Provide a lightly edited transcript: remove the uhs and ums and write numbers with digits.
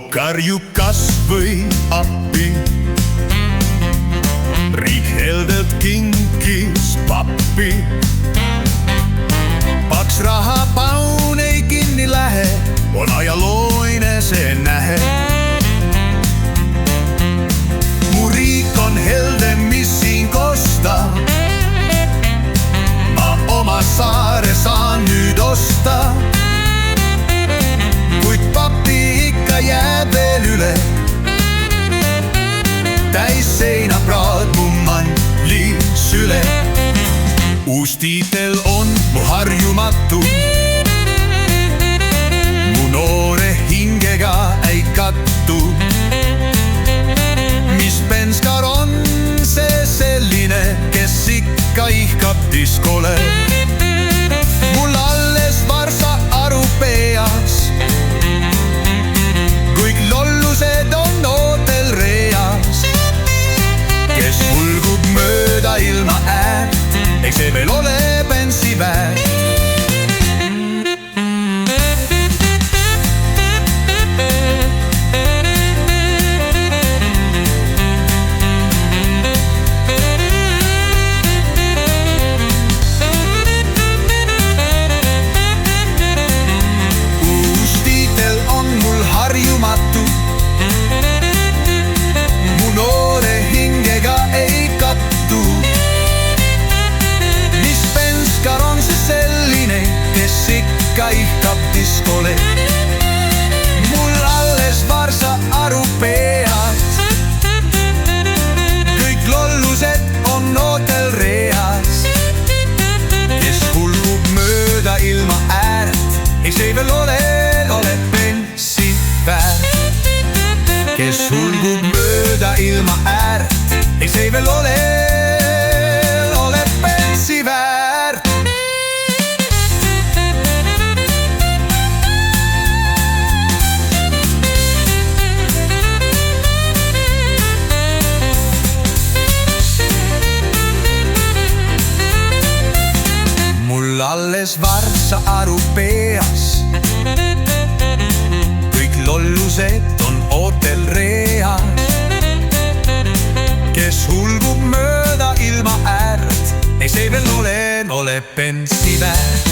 karjub kas või appi. Riik heldelt kinkis pappi. Paks rahapaun ei kinni lähe, on ajalooline see nähe. Mu riik on helde, mis siin kostab. Ma oma saare saan nüüd osta. Kuid pappi ikka jääb veel üle. Täis seinapraad mu mandli süle. Uus-tiitel on mu harjumatu. Mu noore hingega ei kattu. Mis penskar on see selline, kes ikka ihkab diskole? Mul alles varsa aru peas. Kõik lollused on ootel reas. Kes hulgub mööda ilma äärt, eks see veel ole pensi väärt. Uus-tiitel on mul harjumatu. Mu noore hingega ei kattu. Mis penskar on see selline, kes ikka ihkab diskole? Mul alles varsa aru peas. Kõik lollused on ootel reas. Kes hulgub mööda ilma äärt, eks ei veel ole pensi väärt. Kes hulgub mööda ilma äärt, eks ei veel ole pensi väärt. Mul alles varsa aru peas. Kõik lollused on ootel reas. Kes hulgub mööda ilma äärt, eks ei veel ole pensi väärt.